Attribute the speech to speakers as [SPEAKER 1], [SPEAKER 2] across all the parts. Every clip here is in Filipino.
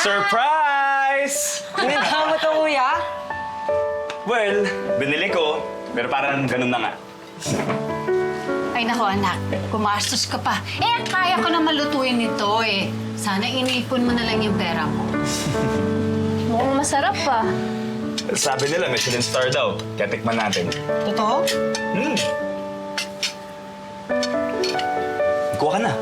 [SPEAKER 1] Surprise!
[SPEAKER 2] Binenta mo to, kuya?
[SPEAKER 1] Well, binili ko, pero parang ganun na nga.
[SPEAKER 3] Ay nako anak, gumastos ka pa. Kaya ko na malutuin ito eh. Sana iniipon mo na lang yung pera mo.
[SPEAKER 4] Mukhang masarap pa.
[SPEAKER 1] Sabi nila, Michelin star daw. Kaya tikman natin.
[SPEAKER 2] Totoo?
[SPEAKER 1] Kuha ka na.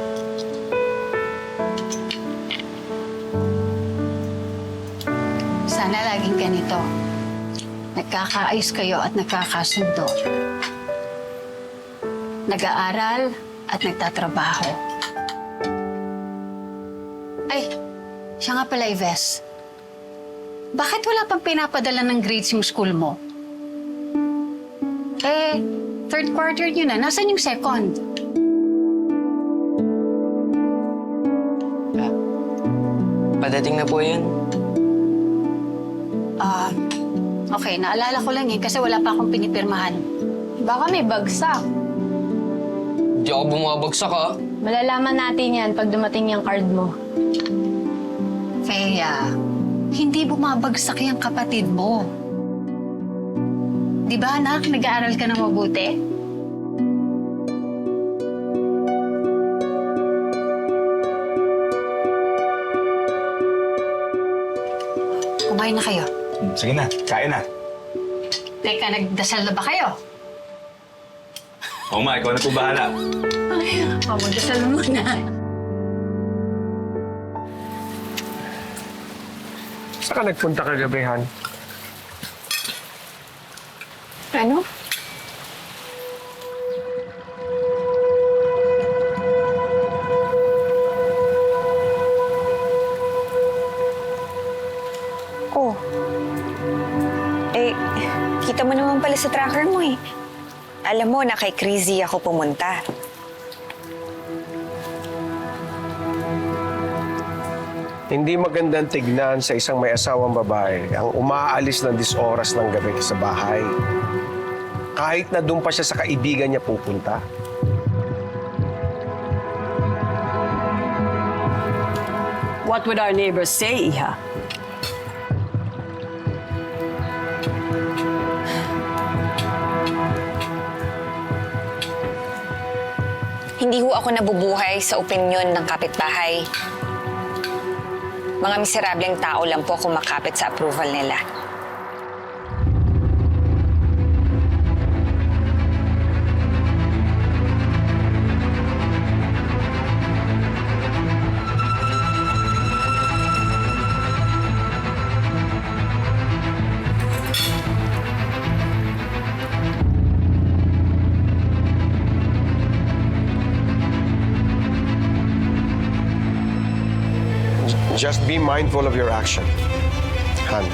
[SPEAKER 3] Sana laging ganito. Nagkakaayos kayo at nagkakasundo. Nag-aaral at nagtatrabaho. Ay, siya nga pala, Ives. Bakit wala pang pinapadala ng grades yung school mo? Third quarter nyo na. Nasaan yung second?
[SPEAKER 2] Padating na po yun.
[SPEAKER 3] Okay, naalala ko lang kasi wala pa akong pinipirmahan.
[SPEAKER 4] Baka may bagsak.
[SPEAKER 2] Di ako bumabagsak, ah.
[SPEAKER 4] Malalaman natin yan pag dumating yung card mo.
[SPEAKER 3] Kaya, hindi bumabagsak yung kapatid mo. Di ba, anak? Nag-aaral ka na mabuti? Kumain na kayo.
[SPEAKER 1] Sige na, kain na.
[SPEAKER 3] Teka, nagdasal na ba kayo?
[SPEAKER 1] Oo ma, ikaw na po bahala.
[SPEAKER 3] Ay, magdasal muna.
[SPEAKER 5] Saan ka nagpunta kagabi, Han?
[SPEAKER 4] Ano?
[SPEAKER 6] Oh. Kita mo naman pala sa tracker mo eh. Alam mo na kay Crazy ako pumunta.
[SPEAKER 5] Hindi magandang tignan sa isang may asawang babae ang umaalis ng 10 oras ng gabi sa bahay. Kahit na doon pa siya sa kaibigan niya pupunta.
[SPEAKER 7] What would our neighbors say, Iha?
[SPEAKER 6] Hindi ho ako nabubuhay sa opinyon ng kapitbahay. Mga miserableng tao lang po kumakapit sa approval nila.
[SPEAKER 5] Just be mindful of your action, Han.